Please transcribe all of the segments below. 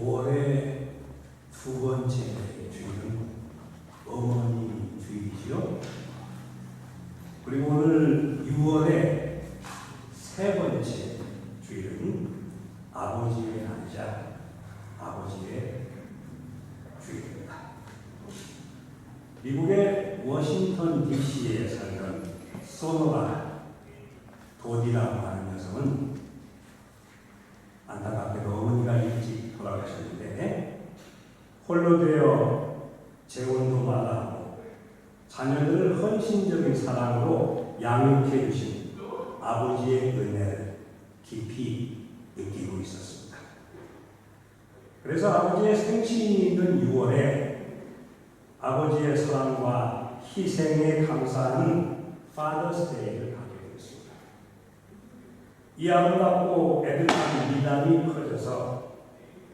5월의 두 번째 주일은 어머니 주일이죠. 그리고 오늘 6월의 세 번째 주일은 아버지의 날이자 아버지의 주일입니다. 미국의 워싱턴 DC에 살던 소노라 도디라고 하는 여성은 안타깝게도 어머니가 일찍 돌아가셨는데 홀로 되어 재혼도 마다하고 자녀들을 헌신적인 사랑으로 양육해 주신 아버지의 은혜를 깊이 느끼고 있었습니다. 그래서 아버지의 생신이 있는 6월에 아버지의 사랑과 희생에 감사하는 Father's Day를 하게 되었습니다. 이 아름답고 애틋한 미담이 커져서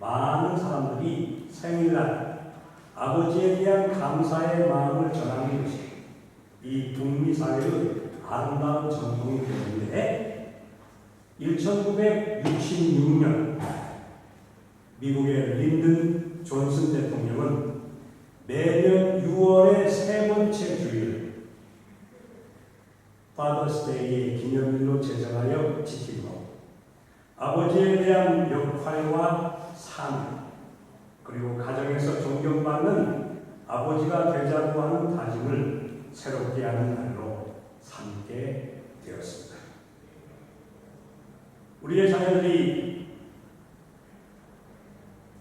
많은 사람들이 생일날 아버지에 대한 감사의 마음을 전하는 것이 이 북미 사회의 아름다운 전통이 되는데 1966년 미국의 린든 존슨 대통령은 매년 6월의 세 번째 주일 Father's Day의 기념일로 제정하여 지키고 아버지에 대한 역할과 삶 그리고 가정에서 존경받는 아버지가 되자고 하는 다짐을 새롭게 하는 날로 삼게 되었습니다. 우리의 자녀들이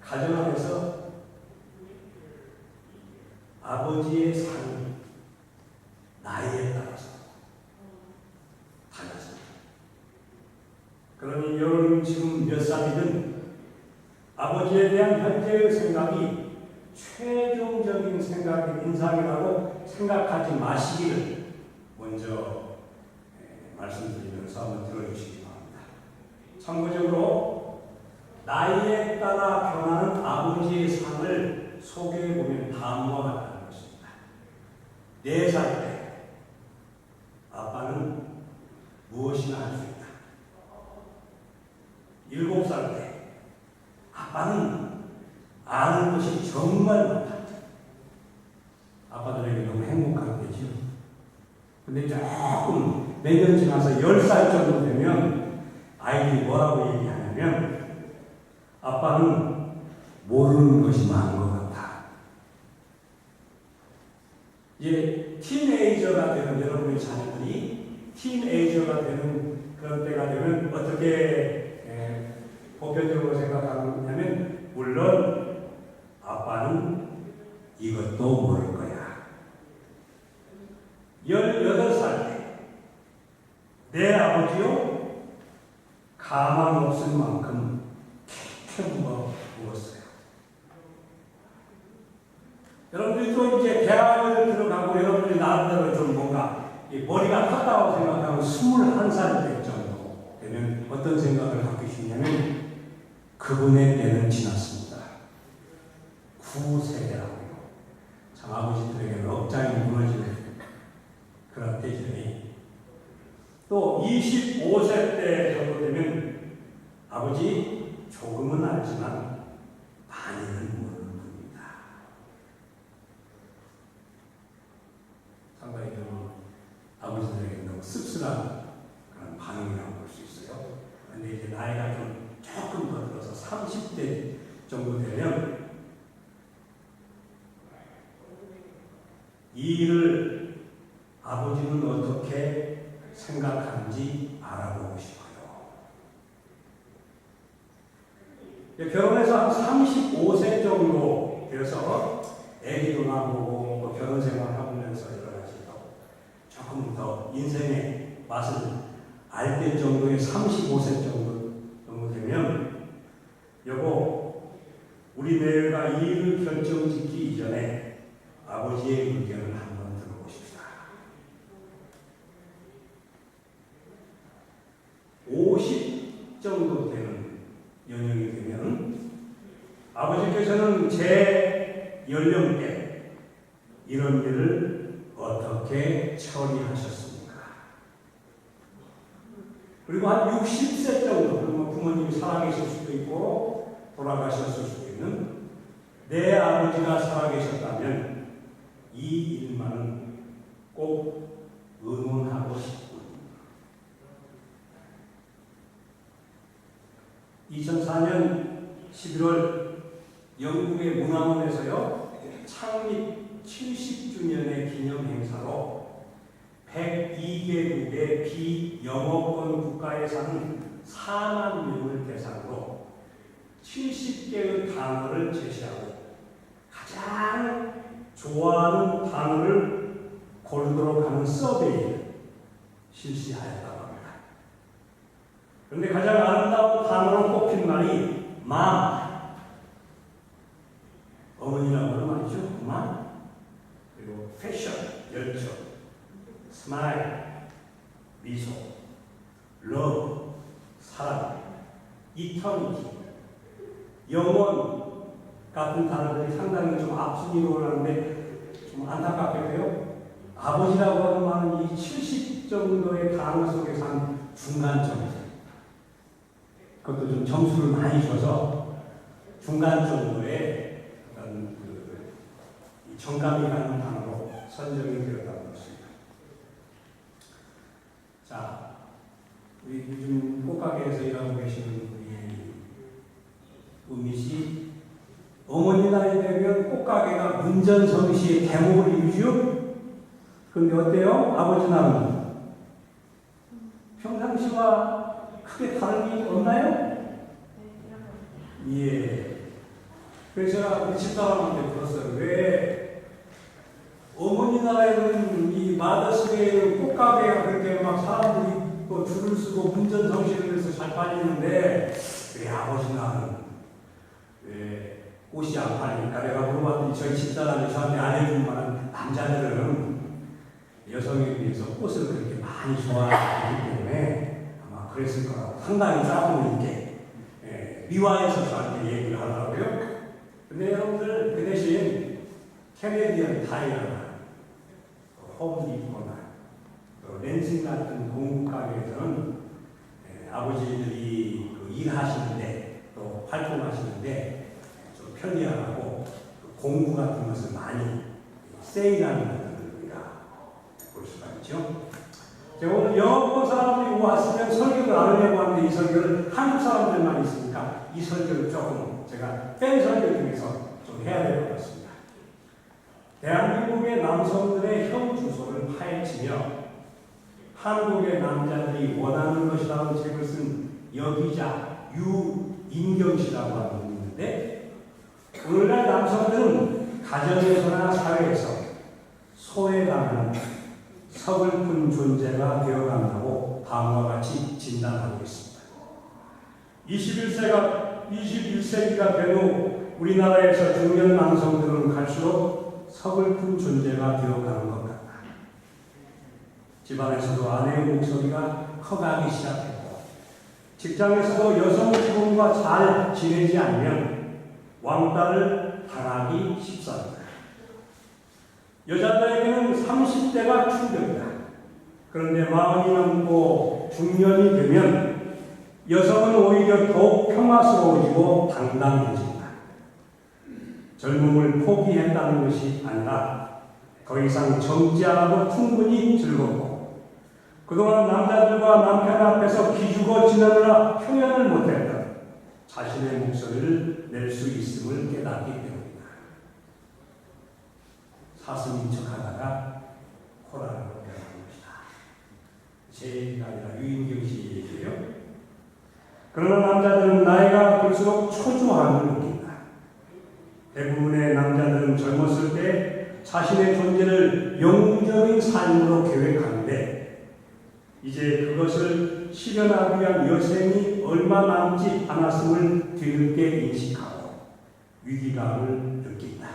가정 안에서 아버지의 삶이 나이에 따라서 달라집니다. 그러니 여러분 지금 몇 살이든 아버지에 대한 현재의 생각이 최종적인 인상이라고 생각하지 마시기를 먼저 말씀드리면서 한번 들어주시기 바랍니다. 참고적으로 나이에 따라 변하는 아버지의 삶을 소개해보면 다음과 같다는 것입니다. 4살 때 아빠는 무엇이나 할 수 있다. 7살 때 아빠는 아는 것이 정말 많다. 아빠들에게 너무 행복한 때죠. 근데 조금 몇 년 지나서 10살 정도 되면 아이들이 뭐라고 얘기하냐면 아빠는 모르는 것이 많은 것 같아. 이제 티네이저가 되는 여러분의 자녀들이 티네이저가 되는 그런 때가 되면 어떻게 보편적으로 생각하냐면 물론 아빠는 이것도 모를 거야. 18살 때 내 아버지요 가망 없을 만큼 캐캐 부었어요. 여러분들도 이제 대학을 들어가고 여러분들이 나름대로 좀 뭔가 머리가 컸다고 생각하고 21살 때 정도 되면 어떤 생각을 갖고 계시냐면 그분의 때는 지났습니다. 구세대라고요. 참 아버지들에게는 억장이 무너지는 그런 때지니 또 25세 때 정도 되면 아버지 조금은 알지만 많이는 모르는 분입니다. 상당히 좀 아버지들에게 너무 씁쓸한 그런 반응이라고 볼 수 있어요. 그런데 이제 나이가 좀 조금 더 들어서 30대 정도 되면 이 일을 아버지는 어떻게 생각하는지 알아보고 싶어요. 결혼해서 한 35세 정도 되어서 애기도 나보고 결혼 생활하면서 여러 가지 조금 더 인생의 맛을 알 때 정도의 35세 정도 되면 여보 우리 내가 이 일을 결정짓기 이전에 아버지의 의견을 한번 들어보십시다. 50 정도 되는 연령이 되면 아버지께서는 제 연령대 이런 일을 어떻게 처리하셨습니까? 그리고 한 60세 정도, 그러면 부모님이 살아계실 수도 있고 돌아가셨을 수도 있고 중에는 내 아버지가 살아계셨다면 이 일만은 꼭 의논하고 싶군. 2004년 11월 영국의 문화원에서요, 창립 70주년의 기념 행사로 102개국의 비영어권 국가에 사는 4만 명을 대상으로 70개의 단어를 제시하고 가장 좋아하는 단어를 고르도록 하는 서베이를 실시하였다고 합니다. 그런데 가장 아름다운 단어로 꼽힌 말이 맘, 어머니라고 하는 말이죠. 맘. 그리고 패션, 열정, 스마일, 미소, 러브, 사랑, 이터니티, 영원 같은 단어들이 상당히 좀 앞순위로 오는데 좀 안타깝게도요. 아버지라고 하는 말은 이 70 정도의 단어 속에서 한 중간점이죠. 그것도 좀 점수를 많이 줘서 중간 정도의 어떤 정감이 가는 단어로 선정이 되었다고 했습니다. 자, 우리 요즘 꽃가게에서 일하고 계시는 우리 은미 씨, 어머니 나이 되면 꽃가게가 문전성시의 대목을 이루죠? 그런데 어때요? 아버지 나이는? 평상시와 크게 다른 게 없나요? 예. 그래서 제가 우리 집사람한테 들었어요. 왜 어머니 나라에는 이 마더스데이 꽃가게가 그렇게 막 사람들이 또 줄을 쓰고 문전성시를 해서 잘 팔리는데 왜 아버지 나라는 왜 꽃이 안 팔리니까 내가 물어봤더니 저희 집사람이 저한테 안 해준 말은 남자들은 여성에 비해서 꽃을 그렇게 많이 좋아하기 때문에 아마 그랬을 거라고 상당히 싸움을 있게 미화해서 저한테 얘기를 하더라고요. 근데 여러분들 그 대신 캐네디언 타이어나 홈디포나 렌싱 같은 공국 가게에서는 아버지들이 일하시는데 또 활동하시는데 좀 편리하고 공구 같은 것을 많이 세일하는 것들을 우리가 볼 수가 있죠. 제가 오늘 영어권 사람들이 왔으면 설교를 안 하려고 하는데 이 설교를 한국 사람들만 있으니까 이 설교를 조금 제가 뺀 설교 중에서 좀 해야 될 것 같습니다. 대한민국의 남성들의 형 주소를 파헤치며 한국의 남자들이 원하는 것이라는 책을 쓴 여기자 유인경 씨라고 하는 분이 있는데 오늘날 남성들은 가정에서나 사회에서 소외당하는 서글픈 존재가 되어간다고 다음과 같이 진단하고 있습니다. 21세기가 된 후 우리나라에서 중년 남성들은 갈수록 서글픈 존재가 되어가는 것 같다. 집안에서도 아내의 목소리가 커가기 시작했고 직장에서도 여성 직원과 잘 지내지 않으면 왕따를 당하기 쉽습니다. 여자들에게는 30대가 충격이다. 그런데 마흔이 넘고 중년이 되면 여성은 오히려 더욱 평화스러워지고 당당해진다. 젊음을 포기했다는 것이 아니라 더 이상 젊지 않아도 충분히 즐겁고 그동안 남자들과 남편 앞에서 기죽어 지내느라 표현을 못했던 자신의 목소리를 낼 수 있음을 깨닫기 때문이다. 사슴인 척하다가 코라를 배워간 것이다. 제 얘기가 아니라 유인경 씨 얘기예요. 그러나 남자들은 나이가 들수록 초조함을 느낀다. 대부분의 남자들은 젊었을 때 자신의 존재를 영웅적인 삶으로 계획하는데 이제 그것을 실현하기 위한 여생이 얼마 남지 않았음을 뒤늦게 인식하고 위기감을 느낀다.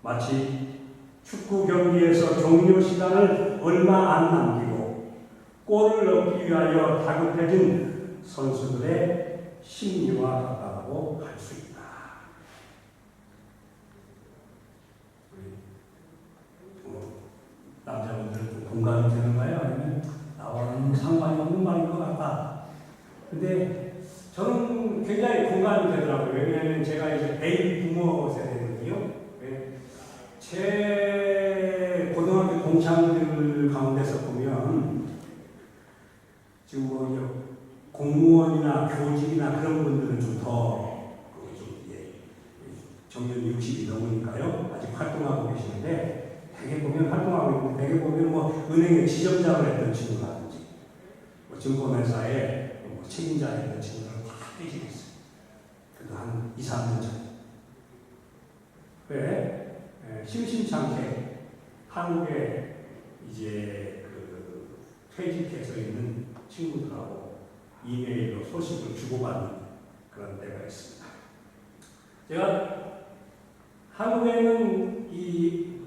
마치 축구 경기에서 종료 시간을 얼마 안 남기고 골을 넣기 위하여 다급해진 선수들의 심리와 가깝다고 할 수 있다. 남자분들은 공감이 되는가요? 아니면 나와는 상관이 없는 말인 것 같다. 근데 저는 굉장히 공감이 되더라고요. 왜냐하면 제가 이제 베이비 부모 세대거든요. 제 고등학교 동창들 가운데서 보면 지금 뭐 공무원이나 교직이나 그런 분들은 정년 60이 넘으니까요. 아직 활동하고 계시는데 대개 보면 활동하고 있는데 대개 보면 뭐 은행에 지점장을 했던 친구라든지 뭐 증권회사에 뭐 책임자 했던 친구들은 다 퇴직했어요. 그래도 한 2, 3년 전. 왜 심심찮게 한국에 이제 그 퇴직해서 있는 친구들하고 이메일로 소식을 주고받는 그런 때가 있습니다. 제가 한국에는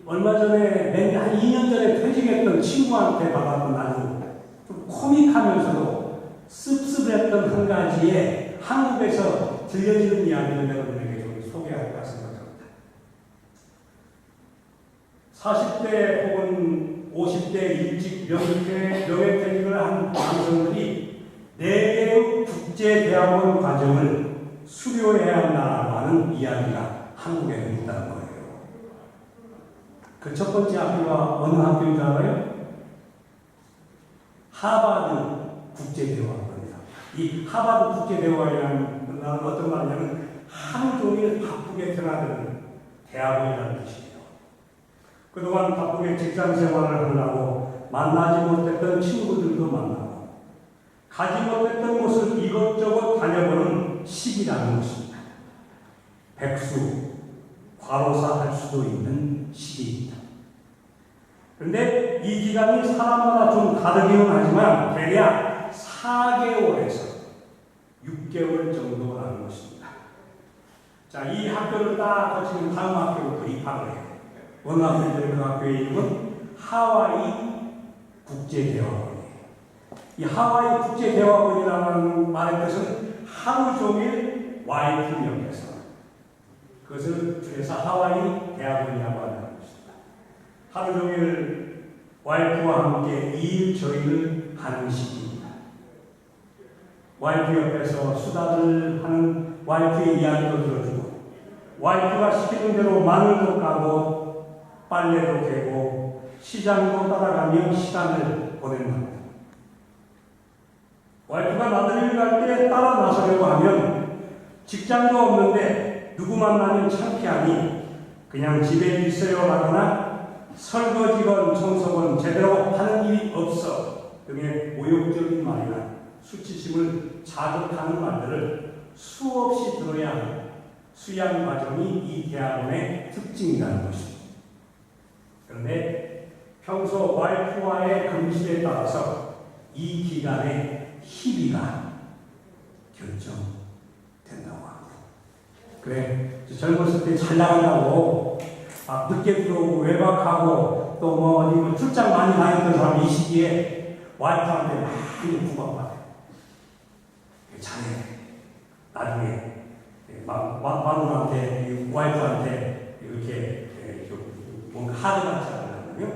얼마 전에 한 2년 전에 퇴직했던 친구한테 받았던 아주 좀 코믹하면서도 씁쓸했던 한 가지의 한국에서 들려지는 이야기를 여러분에게 좀 소개할까 생각합니다. 40대 혹은 50대 일찍 명예퇴직을 한 남성들이 4개의 국제대학원 과정을 수료해야 한다고 하는 이야기가 한국에는 있다는 거예요. 그 첫 번째 학교가 어느 학교인 줄 알아요? 하버드 국제대학원입니다. 이 하버드 국제대학원이라는 말은 어떤 말이냐면 하루 종일 바쁘게 드나드는 대학원이라는 뜻이에요. 그동안 바쁘게 직장 생활을 하려고 만나지 못했던 친구들도 만나고 가지 못했던 곳을 이것저것 다녀보는 시기라는 것입니다. 백수, 과로사 할 수도 있는 시기입니다. 그런데 이 기간이 사람마다 좀 다르기는 하지만 대략 4개월에서 6개월 정도라는 것입니다. 자, 이 학교를 딱 거치면 다음 학교부터 입학을 해요. 어느 학교인지 그 학교의 이름은 하와이 국제대학원이에요. 이 하와이 국제대학원이라는 말의 뜻은 하루 종일 와이프 옆에서, 그것을 줄여서 하와이 대학원이라고 하는 것입니다. 하루 종일 와이프와 함께 일저일을 하는 시기입니다. 와이프 옆에서 수다를 하는 와이프의 이야기도 들어주고, 와이프가 시키는 대로 마늘도 까고 빨래도 개고 시장도 따라가며 시간을 보낸답니다. 와이프가 나들이를 갈 때 따라 나서려고 하면 직장도 없는데 누구 만나면 창피하니 그냥 집에 있어요 라거나 설거지건 청소건 제대로 하는 일이 없어 등의 모욕적인 말이나 수치심을 자극하는 말들을 수없이 들어야 하는 수양 과정이 이 대학원의 특징이라는 것입니다. 그런데 평소 와이프와의 금실에 따라서 이 기간의 희비가 결정된다고 합니다. 그래, 젊었을 때 잘 나간다고 늦게 들어오고 외박하고 또 뭐 어디 출장 많이 다녔던 사람이 이 시기에 와이프한테 많이 구박받아요. 잘해. 나중에 마누라한테, 와이프한테 이렇게 뭔가 하드같이 하거든요.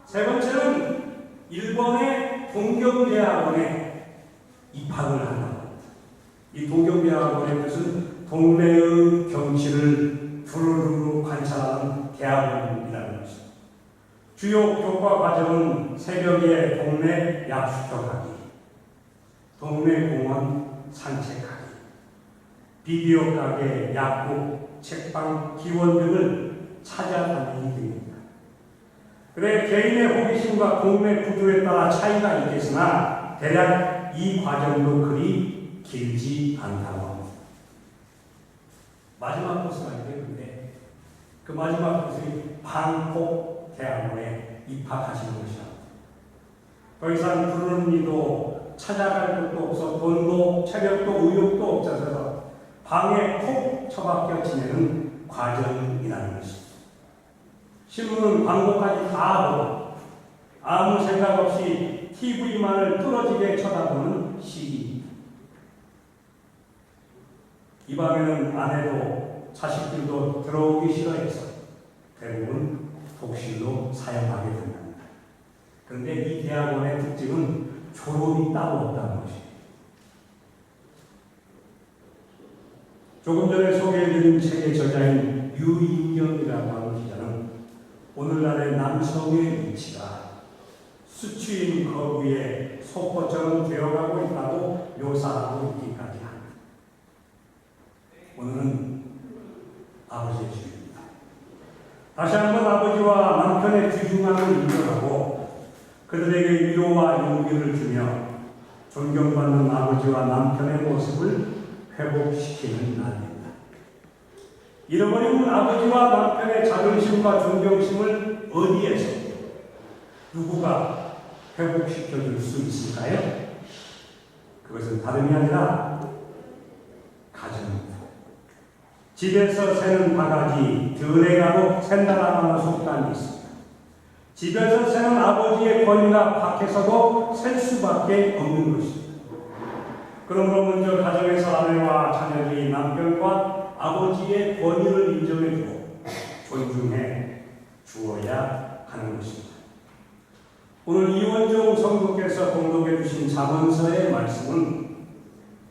세 번째는 일본의 동경대학원에 입학을 한다고 합니다. 이 동경대학원의 뜻은 동네의 경치를 두루두루 관찰하는 대학원이라는 것입니다. 주요 교과 과정은 새벽에 동네 약수터 가기, 동네 공원 산책하기, 비디오 가게, 약국, 책방, 기원 등을 찾아다니는 등입니다. 그래 개인의 호기심과 동네 구조에 따라 차이가 있겠으나 대략 이 과정도 그리 길지 않다고 합니다. 마지막 코스가 있는데 그 마지막 코스이 방콕 대학원에 입학하시는 것이다. 더 이상 부르는 이도 찾아갈 곳도 없어 돈도 체력도 의욕도 없어서 방에 콕 처박혀 지내는 과정이라는 것입니다. 신문은 광고까지 다 보고 아무 생각 없이 TV만을 뚫어지게 쳐다보는 시기입니다. 이 방에는 아내도 자식들도 들어오기 싫어해서 대부분 독실로 사용하게 된답니다. 그런데 이 대학원의 특징은 졸업이 따로 없다는 것입니다. 조금 전에 소개해드린 책의 저자인 유인경이라고 하는 기자는 오늘날의 남성의 위치가 수취인 거부의 소포처럼 되어가고 있다고 묘사하고 있기까지 합니다. 오늘은 아버지의 주입니다. 다시 한번 아버지와 남편의 귀중함을 인정하고 그들에게 위로와 용기를 주며 존경받는 아버지와 남편의 모습을 회복시키는 날입니다. 잃어버린 아버지와 남편의 자존심과 존경심을 어디에서 누구가 회복시켜 줄 수 있을까요? 그것은 다름이 아니라 가정입니다. 집에서 새는 바가지, 들에 가도 샌다라는 속담이 있습니다. 집에서 새는 아버지의 권위가 밖에서도 셀 수밖에 없는 것입니다. 그러므로 먼저 가정에서 아내와 자녀들이 남편과 아버지의 권위를 인정해주고 존중해 주어야 하는 것입니다. 오늘 이원종 성도께서 공독해 주신 잠언서의 말씀은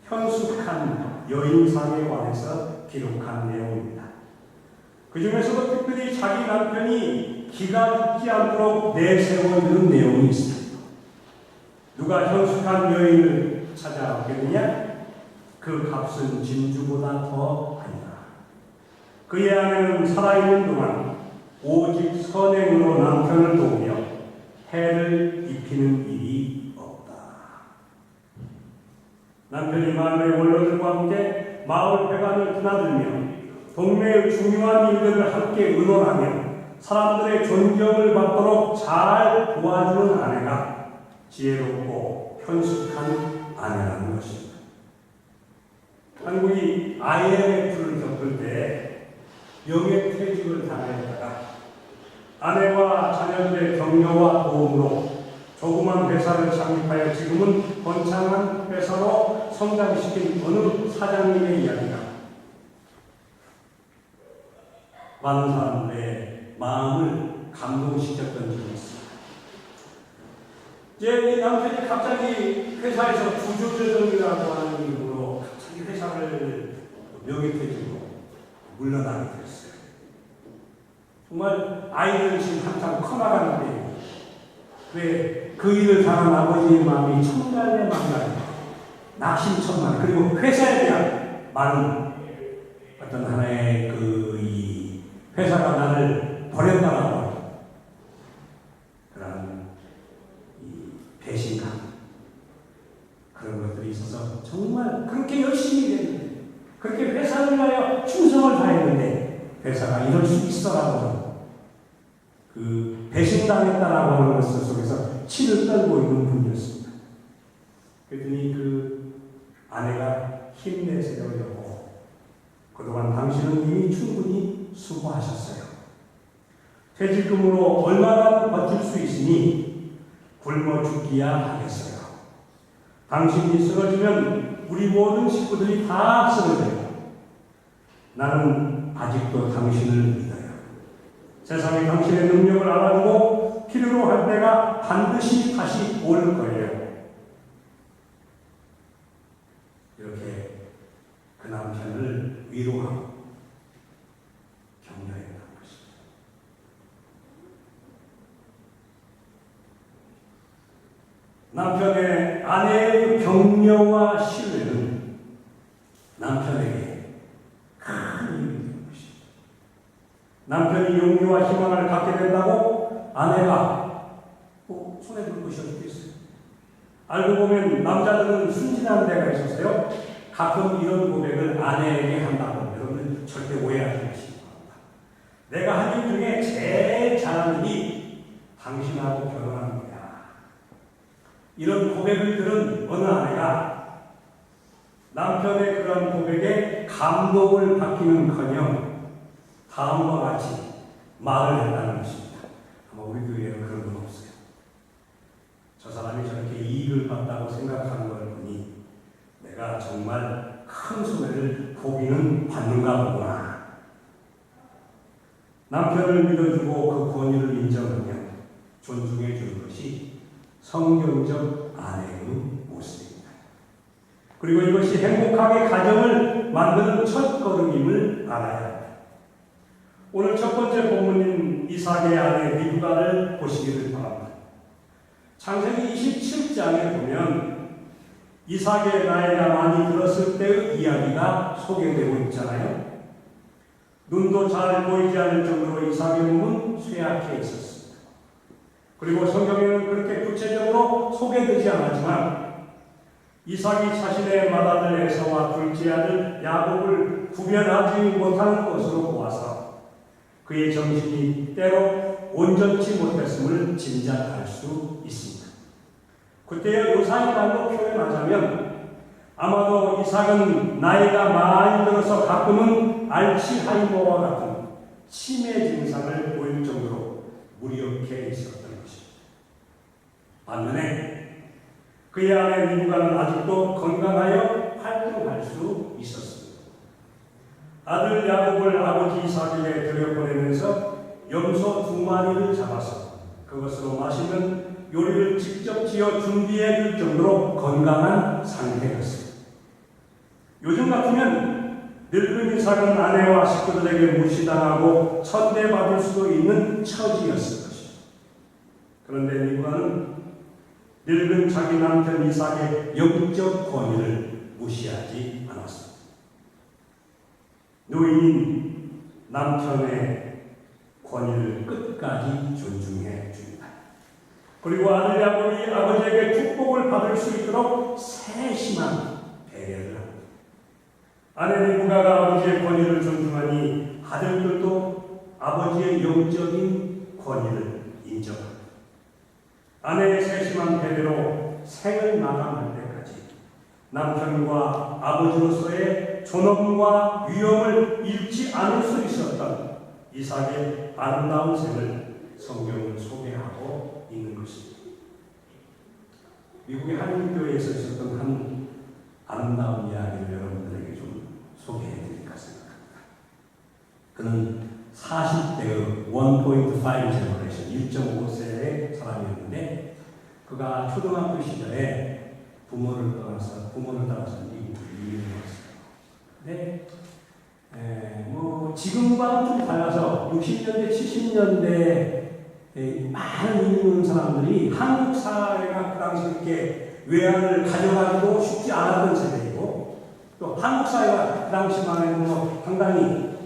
현숙한 여인상에 관해서 기록한 내용입니다. 그 중에서도 특별히 자기 남편이 기가 죽지 않도록 내세워주는 내용이 있습니다. 누가 현숙한 여인을 찾아오겠느냐? 그 값은 진주보다 더 하니라. 그의 아내는 살아있는 동안 오직 선행으로 남편을 도우며 해를 입히는 일이 없다. 남편이 마을의 원로들과 함께 마을 회관을 드나들며 동네의 중요한 일들을 함께 의논하며 사람들의 존경을 받도록 잘 도와주는 아내가 지혜롭고 현숙한 아내라는 것입니다. 한국이 IMF를 겪을 때 영예퇴직을 당했다가 아내와 자녀들의 격려와 도움으로 조그만 회사를 창립하여 지금은 번창한 회사로 성장시킨 어느 사장님의 이야기가 많은 사람들의 마음을 감동시켰던 적이 있습니다. 이제 이 남편이 갑자기 회사에서 구조조정이라고 하는 이유로 갑자기 회사를 명예퇴직으로 물러나게 됐어요. 정말 아이들은 지금 한참 커나가는데 왜 그 일을 당한 아버지의 마음이 천갈래 만갈 낙심천만 그리고 회사에 대한 많은 어떤 하나의 이 회사가 나를 버렸다라고 그런 이 배신감 그런 것들이 있어서 정말 그렇게 열심히 했는데 그렇게 회사를 위하여 충성을 다했는데 회사가 이럴 수 있어라고 그 배신당했다라고 하는 것을 속에서 치를 떨고 있는 분이었습니다. 그랬더니 그 아내가 힘내세요 여보. 그동안 당신은 이미 충분히 수고하셨어요. 퇴직금으로 얼마나 버틸 수 있으니 굶어 죽기야 하겠어요. 당신이 쓰러지면 우리 모든 식구들이 다 쓰러져요. 나는 아직도 당신을 믿어요. 세상에 당신의 능력을 알아주고 필요로 할 때가 반드시 다시 올 거예요. 이렇게 그 남편을 위로하고 격려했던 것입니다. 남편의 아내의 격려와 신뢰는 남편에게 큰 힘이 되는 것입니다. 남편이 용기와 희망을 갖게 된다고 아내가 손에 들 것이 어디 있어요? 알고 보면 남자들은 순진한 데가 있었어요. 가끔 이런 고백을 아내에게 한다고 여러분 절대 오해하지 마시기 바랍니다. 내가 한 일 중에 제일 잘하는 일이 당신하고 결혼하는 거야. 이런 고백을 들은 어느 아내가 남편의 그런 고백에 감동을 받기는커녕 다음과 같이 말을 했다는 것입니다. 아마 우리 교회에는 그런 건 없어요. 저 사람이 저렇게 이익을 받다고 생각하는 걸 보니 내가 정말 큰 손해를 보기는 받는가 보구나. 남편을 믿어주고 그 권위를 인정하며 존중해 주는 것이 성경적 아내의 모습입니다. 그리고 이것이 행복하게 가정을 만드는 첫걸음임을 알아야 합니다. 오늘 첫 번째 본문인 이삭의 아내 리브가를 보시기를 바랍니다. 창세기 27장에 보면 이삭의 나이가 많이 들었을 때의 이야기가 소개되고 있잖아요. 눈도 잘 보이지 않을 정도로 이삭의 몸은 쇠약해 있었습니다. 그리고 성경에는 그렇게 구체적으로 소개되지 않았지만 이삭이 자신의 맏아들 에서와 둘째 아들 야곱을 구별하지 못하는 것으로 보아서 그의 정신이 때로 온전치 못했음을 짐작할 수 있습니다. 그때의 요사이 말로 표현하자면 아마도 이삭은 나이가 많이 들어서 가끔은 알츠하이머와 같은 치매 증상을 보일 정도로 무력해 있었던 것입니다. 반면에 그의 아내 리브가는 아직도 건강하여 활동할 수 있었습니다. 아들 야곱을 아버지 이삭에게 들여보내면서 염소 2마리를 잡아서 그것으로 맛있는 요리를 직접 지어 준비해 줄 정도로 건강한 상태였습니다. 요즘 같으면 늙은 이삭은 아내와 식구들에게 무시당하고 천대받을 수도 있는 처지였을 것입니다. 그런데 리브가는 늙은 자기 남편 이삭의 영적 권위를 무시하지 않았습니다. 노인인 남편의 권위를 끝까지 존중해 줍니다. 그리고 아들 야곱이 아버지에게 축복을 받을 수 있도록 세심한 배려를 합니다. 아내 리브가가 아버지의 권위를 존중하니 아들들도 아버지의 영적인 권위를 인정합니다. 아내의 세심한 배려로 생을 마감할 때까지 남편과 아버지로서의 존엄과 위엄을 잃지 않을 수 있었던 이삭의 아름다운 생을 성경은 소개하고 있는 것입니다. 미국의 한인교회에서 있었던 한 아름다운 이야기를 여러분들에게 좀 소개해드릴까 생각합니다. 그는 40대의 1.5 제너레이션, 1.5세의 사람이었는데 그가 초등학교 시절에 부모를 따라서 미국으로 이민을 왔어요. 근데 지금과는 좀 달라서 60년대, 70년대 많은 이민 온 사람들이 한국 사회가 그 당시 이렇게 외환을 가져가기도 쉽지 않았던 세대이고 또 한국 사회가 그 당시만 해도 상당히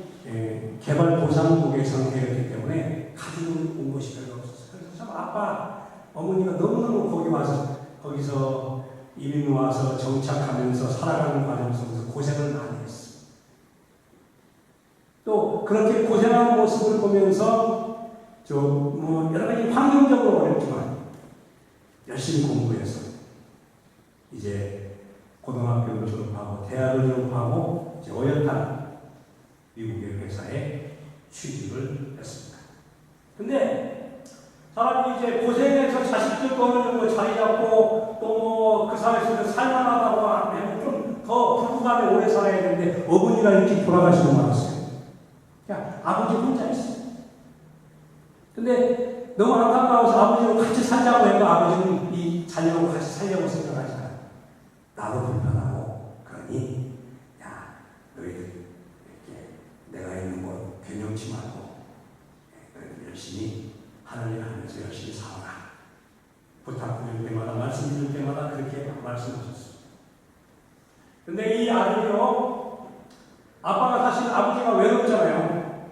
개발도상국의 상태였기 때문에 가지고 온 것이 별로 없었어요. 그래서 참 아빠, 어머니가 너무너무 거기서 이민 와서 정착하면서 살아가는 과정 속에서 고생을 많이 했어요. 또 그렇게 고생하는 모습을 보면서 여러 가지 환경적으로 어렵지만 열심히 공부해서 이제 고등학교를 졸업하고 대학을 졸업하고 이제 어엿한 미국의 회사에 취직을 했습니다. 근데 사람이 이제 고생해서 자식들 거는 자리 잡고 또 그 사회 속에서 살만하다고 하면 좀 더 불구감에 오래 살아야 되는데 어머니가 일찍 돌아가시고 말았어요. 그냥 아버지 혼자 있어요. 근데 너무 안타까워서 아버지랑 같이 살자고 해도 아버지는 이 자녀하고 같이 살려고 생각하지 않아요. 나도 불편하고 그러니 야 너희들 이렇게 내가 있는 곳 변형치 말고 열심히 하는 일 하면서 열심히 살아라. 부탁드릴 때마다 말씀드릴 때마다 그렇게 말씀하셨습니다. 근데 이 아들이요 아빠가 사실 아버지가 외롭잖아요.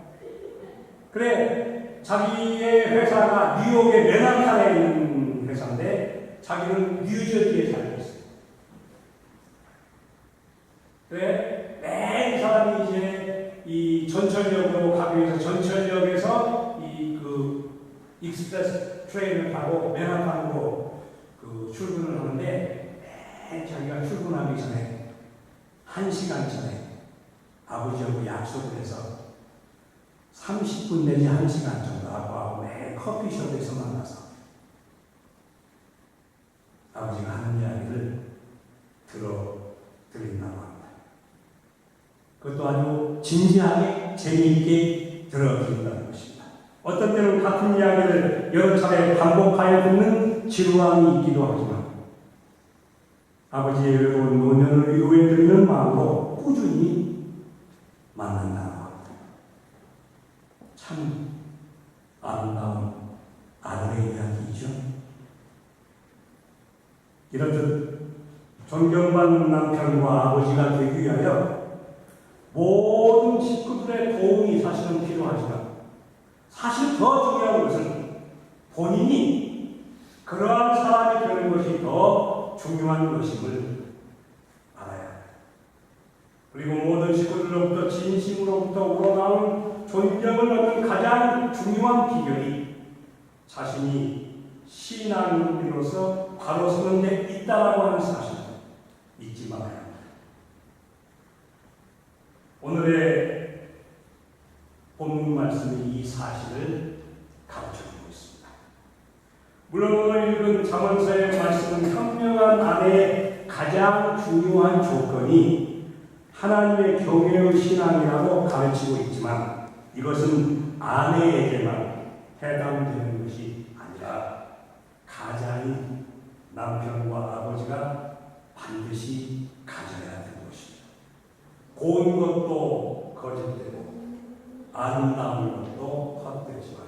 그래 자기의 회사가 뉴욕의 맨하탄에 있는 회사인데 자기는 뉴저지에 살고 있어요. 그래 매일 이 사람이 이제 이 전철역으로 가기 위해서 전철역에서 익스프레스 트레인을 타고 맨하탄으로 출근을 하는데 매일 자기가 출근하기 전에 1시간 전에 아버지하고 약속을 해서 30분 내지 1시간 정도 아빠하고 매일 커피숍에서 만나서 아버지가 하는 이야기를 들어드린다고 합니다. 그것도 아주 진지하게 재미있게 들어드린다는 것입니다. 어떤 때는 같은 이야기를 여러 차례 반복하여 듣는 지루함이 있기도 하지만 아버지의 외로운 노년을 위로해드리는 마음으로 꾸준히 만난다고 합니다. 참 아름다운 아들의 이야기이죠. 이렇듯 존경받는 남편과 아버지가 되기 위하여 모든 식구들의 도움이 사실은 필요하지만 사실 더 중요한 것은 본인이 그러한 사람이 되는 것이 더 중요한 것임을 알아야 합니다. 그리고 모든 식구들로부터 진심으로부터 우러나온 존경을 얻는 가장 중요한 비결이 자신이 신앙인으로서 바로 서는 데 있다라고 하는 사실을 잊지 말아야 합니다. 오늘의 본문 말씀이 이 사실을 가르쳐주고 있습니다. 물론 오늘 읽은 잠언서의 말씀은 현명한 아내의 가장 중요한 조건이 하나님의 경외의 신앙이라고 가르치고 있지만 이것은 아내에게만 해당되는 것이 아니라 가장인 남편과 아버지가 반드시 가져야 되는 것입니다. 고운 것도 거짓되고 아름다운 것도 헛되지만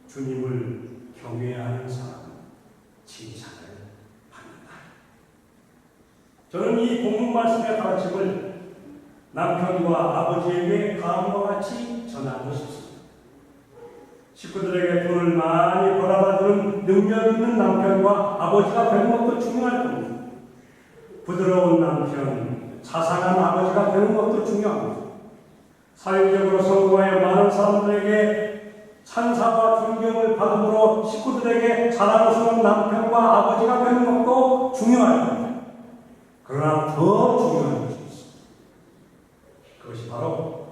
주님을 경외하는 사람은 칭찬을 받는다. 저는 이 본문 말씀의 가르침을 남편과 아버지에게 다음과 같이 전하고 싶습니다. 식구들에게 돈을 많이 벌어다주는 능력 있는 남편과 아버지가 되는 것도 중요할 겁니다. 부드러운 남편, 자상한 아버지가 되는 것도 중요합니다. 사회적으로 성공하여 많은 사람들에게 찬사와 존경을 받음으로 식구들에게 자랑스러운 남편과 아버지가 되는 것도 중요할 겁니다. 그러나 더 중요한 것이 있습니다. 그것이 바로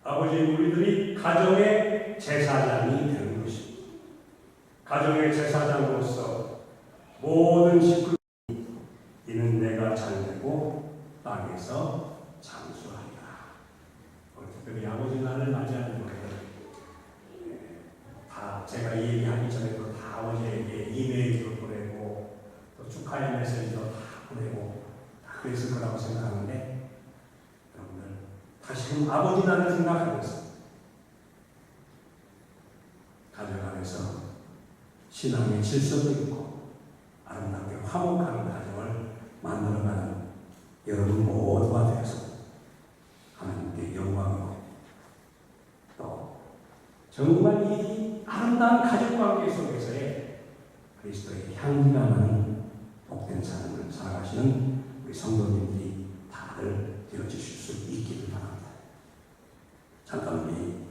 아버지 우리들이 가정의 제사장이 되는 것입니다. 가정의 제사장으로서 모든 식구들이 이는 내가 잘되고 땅에서 장수하리라. 특별히 아버지 날을 맞이하는 것들 다 제가 얘기하기 전에도 다 아버지에게 이메일도 보내고 또 축하의 메시지도 다 보내고 다 그랬을 거라고 생각하는데 여러분들 다시금 아버지 날을 생각하면서 가정 안에서 신앙의 질서도 있고 아름답게 화목하는 가정을 만들어가는 여러분 모두가 되어서 하나님께 영광이고 또 정말 이 아름다운 가족관계 속에서의 그리스도의 향기가 나는 복된 삶을 살아가시는 우리 성도님들이 다들 되어주실 수 있기를 바랍니다. 잠깐 우리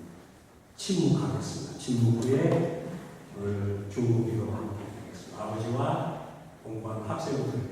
침묵하겠습니다. 침묵 후에 오늘 중국기도 함께 하겠습니다. 아버지와 공부하는 학생들을